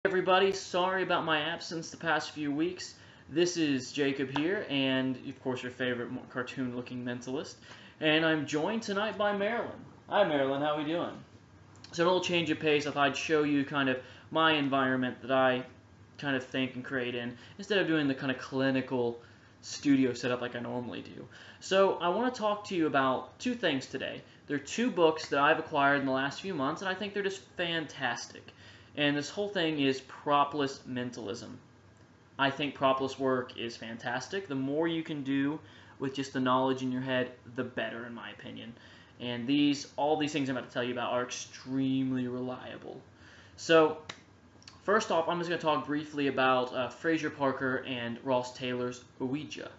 Everybody, sorry about my absence the past few weeks. This is Jacob here, and of course your favorite cartoon-looking mentalist. And I'm joined tonight by Marilyn. Hi Marilyn, how are we doing? So a little change of pace, I thought I'd show you kind of my environment that I kind of think and create in, instead of doing the kind of clinical studio setup like I normally do. So I want to talk to you about two things today. There are two books that I've acquired in the last few months, and I think they're just fantastic. And this whole thing is propless mentalism. I think propless work is fantastic. The more you can do with just the knowledge in your head, the better, in my opinion. And all these things I'm about to tell you about are extremely reliable. So, first off, I'm just going to talk briefly about Fraser Parker and Ross Taylor's Ouija.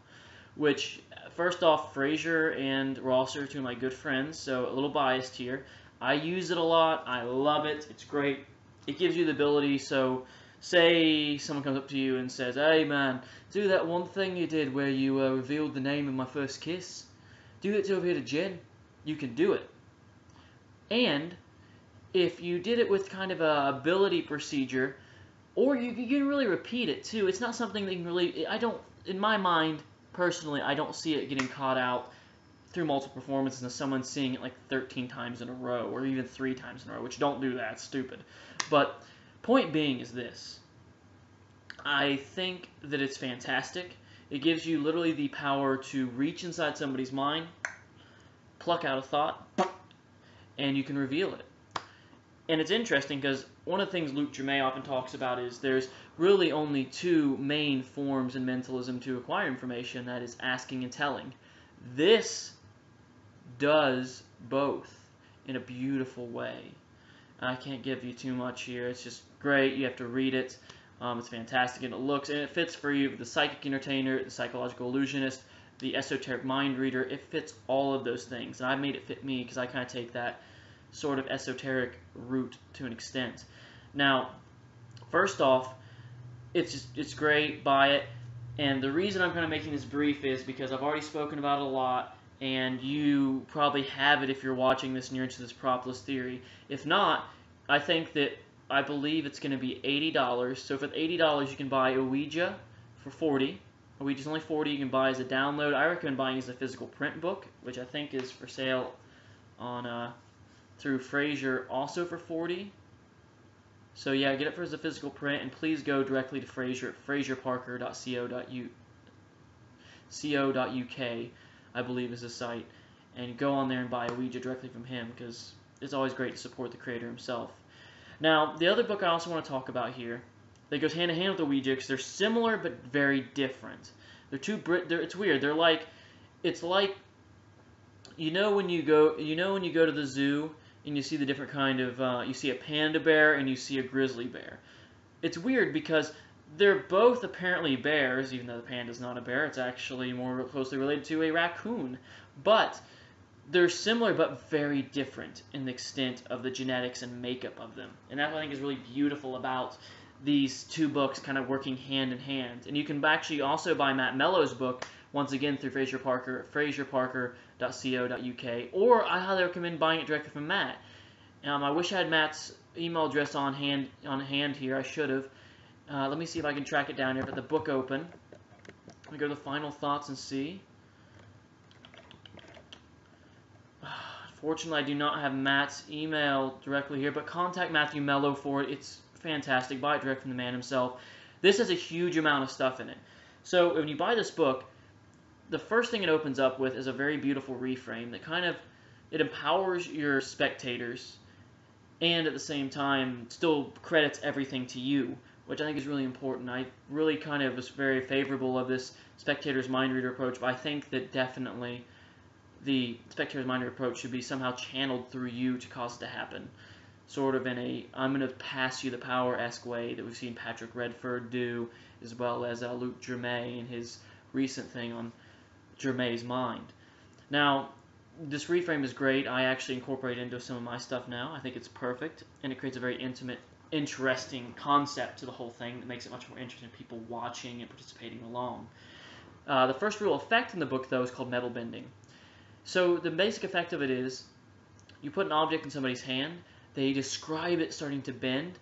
Which, first off, Fraser and Ross are two of my good friends, so a little biased here. I use it a lot. I love it. It's great. It gives you the ability, so say someone comes up to you and says, "Hey man, do that one thing you did where you revealed the name of my first kiss. Do it over here to Jen." You can do it. And if you did it with kind of a ability procedure, or you can really repeat it too. It's not something that you can really, in my mind, personally, I don't see it getting caught out through multiple performances and someone seeing it like 13 times in a row, or even 3 times in a row, which don't do that, it's stupid. But point being is this. I think that it's fantastic. It gives you literally the power to reach inside somebody's mind, pluck out a thought, and you can reveal it. And it's interesting because one of the things Luke Germain often talks about is there's really only two main forms in mentalism to acquire information, that is asking and telling. This does both in a beautiful way. I can't give you too much here. It's just great. You have to read it. It's fantastic, and it fits for you. The psychic entertainer, the psychological illusionist, the esoteric mind reader. It fits all of those things, and I've made it fit me because I kind of take that sort of esoteric route to an extent. Now, first off, it's great. Buy it. And the reason I'm kind of making this brief is because I've already spoken about it a lot, and you probably have it if you're watching this and you're into this propless theory. If not, I believe it's going to be $80. So for $80, you can buy a Ouija for $40. Ouija's only $40. You can buy as a download. I recommend buying as a physical print book, which I think is for sale on through Fraser also for $40. So yeah, get it for as a physical print, and please go directly to Fraser at fraserparker.co.uk, I believe is the site, and go on there and buy a Ouija directly from him, because it's always great to support the creator himself. Now, the other book I also want to talk about here, that goes hand in hand with the Ouija, because they're similar but very different. It's weird. It's like you know when you go to the zoo and you see the different kind of you see a panda bear and you see a grizzly bear. It's weird because they're both apparently bears, even though the panda's not a bear. It's actually more closely related to a raccoon. But they're similar but very different in the extent of the genetics and makeup of them. And that's what I think is really beautiful about these two books kind of working hand in hand. And you can actually also buy Matt Melo's book, once again through Fraser Parker, fraserparker.co.uk, or I highly recommend buying it directly from Matt. I wish I had Matt's email address on hand here. I should have. Let me see if I can track it down here. I've got the book open. Let me go to the final thoughts and see. Fortunately, I do not have Matt's email directly here, but contact Matthew Melo for it. It's fantastic. Buy it direct from the man himself. This has a huge amount of stuff in it. So when you buy this book, the first thing it opens up with is a very beautiful reframe that it empowers your spectators, and at the same time still credits everything to you, which I think is really important. I really kind of was very favorable of this spectator's mind reader approach, but I think that definitely the spectator's mind reader approach should be somehow channeled through you to cause it to happen. Sort of in a I'm going to pass you the power-esque way that we've seen Patrick Redford do, as well as Luke Germain in his recent thing on Germain's mind. Now, this reframe is great. I actually incorporate it into some of my stuff now. I think it's perfect, and it creates a very intimate, interesting concept to the whole thing that makes it much more interesting to people watching and participating along. The first real effect in the book, though, is called metal bending. So the basic effect of it is you put an object in somebody's hand, they describe it starting to bend,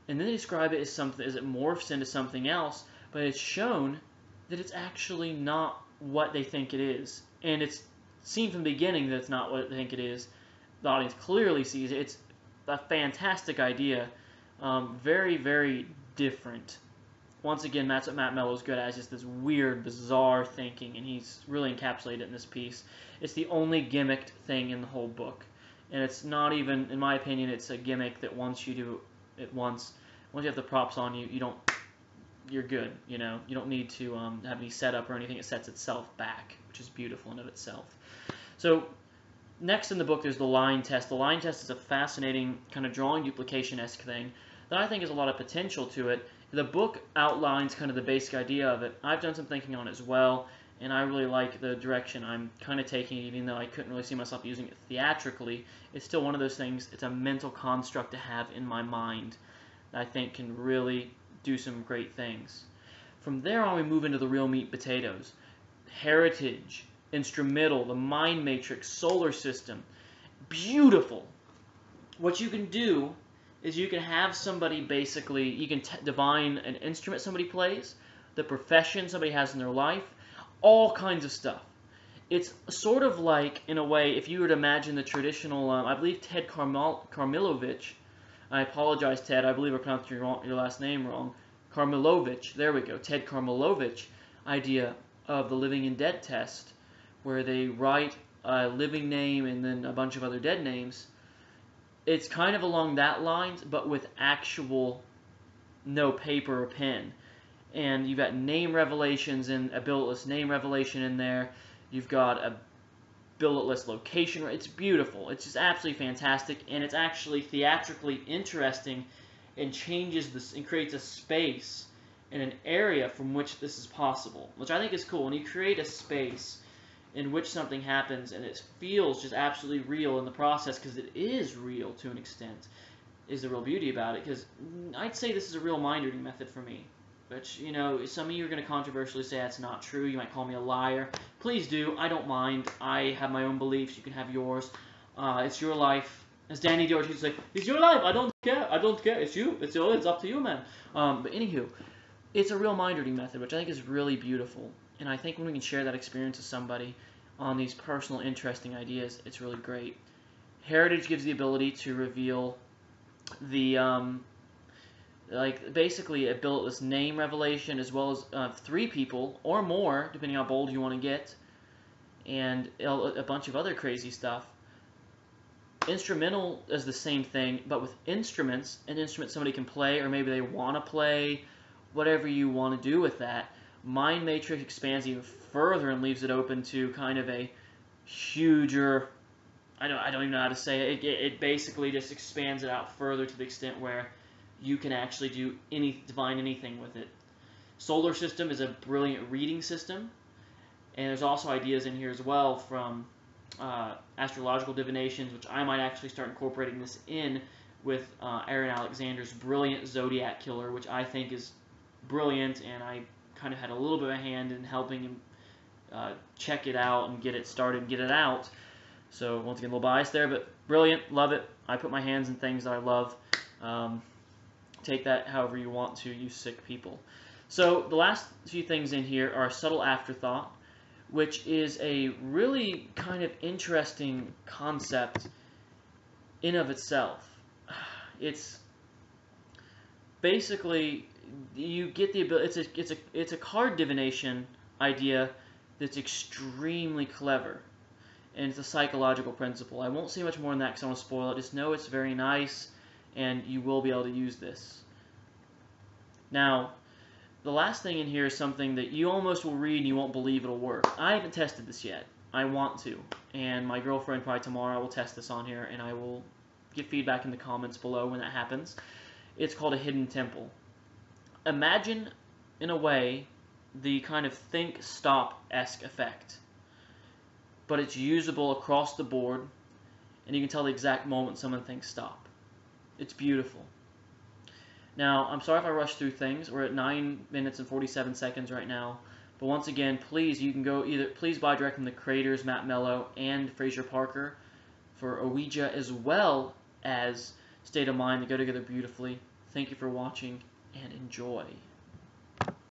and then they describe it as something as it morphs into something else, but it's shown that it's actually not what they think it is, and it's seen from the beginning that it's not what they think it is. The audience clearly sees it. It's a fantastic idea, very, very different. Once again, that's what Matt Melo's good at, is just this weird, bizarre thinking, and he's really encapsulated it in this piece. It's the only gimmicked thing in the whole book, and it's not even, in my opinion, it's a gimmick that once you do it once you have the props on you, you're good, you know? You don't need to have any setup or anything. It sets itself back, which is beautiful in of itself. So, next in the book, there's the line test. The line test is a fascinating kind of drawing duplication-esque thing that I think has a lot of potential to it. The book outlines kind of the basic idea of it. I've done some thinking on it as well, and I really like the direction I'm kind of taking it, even though I couldn't really see myself using it theatrically. It's still one of those things, it's a mental construct to have in my mind that I think can really do some great things. From there on, we move into the real meat and potatoes. Heritage, instrumental, the mind matrix, solar system. Beautiful. What you can do is you can have somebody basically, you can divine an instrument somebody plays, the profession somebody has in their life, all kinds of stuff. It's sort of like, in a way, if you were to imagine the traditional, I believe Ted Karmilovich, I apologize, Ted, I believe I pronounced your last name wrong, Karmilovich, there we go, Ted Karmilovich idea of the living and dead test, where they write a living name and then a bunch of other dead names. It's kind of along that lines, but with actual no paper or pen. And you've got name revelations and a billetless name revelation in there. You've got a billetless location. It's beautiful. It's just absolutely fantastic, and it's actually theatrically interesting and changes this and creates a space and an area from which this is possible, which I think is cool. When you create a space in which something happens and it feels just absolutely real in the process, because it is real to an extent, is the real beauty about it. Because I'd say this is a real mind reading method for me, which, you know, some of you are going to controversially say that's not true. You might call me a liar. Please do. I don't mind. I have my own beliefs. You can have yours. It's your life. As Danny George used to say, it's your life. I don't care. I don't care. It's you. It's up to you, man. But anywho, it's a real mind reading method, which I think is really beautiful. And I think when we can share that experience with somebody on these personal, interesting ideas, it's really great. Heritage gives the ability to reveal the, basically a billetless name revelation, as well as 3 people or more, depending how bold you want to get, and a bunch of other crazy stuff. Instrumental is the same thing, but with instruments, an instrument somebody can play, or maybe they want to play, whatever you want to do with that. Mind Matrix expands even further and leaves it open to kind of a huger, I don't even know how to say it. It basically just expands it out further to the extent where you can actually do divine anything with it. Solar system is a brilliant reading system, and there's also ideas in here as well from astrological divinations, which I might actually start incorporating this in with Aaron Alexander's brilliant Zodiac Killer, which I think is brilliant, and I kind of had a little bit of a hand in helping him check it out and get it started and get it out. So once again, a little biased there, but brilliant, love it. I put my hands in things that I love. Take that however you want to, you sick people. So the last few things in here are subtle afterthought, which is a really kind of interesting concept in of itself. It's basically, you get the ability, it's a card divination idea that's extremely clever, and it's a psychological principle. I won't say much more than that because I don't want to spoil it. Just know it's very nice, and you will be able to use this. Now, the last thing in here is something that you almost will read and you won't believe it'll work. I haven't tested this yet. I want to, and my girlfriend probably tomorrow will test this on here, and I will give feedback in the comments below when that happens. It's called a hidden temple. Imagine, in a way, the kind of think-stop-esque effect, but it's usable across the board, and you can tell the exact moment someone thinks stop. It's beautiful. Now, I'm sorry if I rush through things. We're at 9 minutes and 47 seconds right now. But once again, please, you can go please buy direct from the creators, Matt Melo and Fraser Parker, for Ouija, as well as State of Mind. They go together beautifully. Thank you for watching, and enjoy.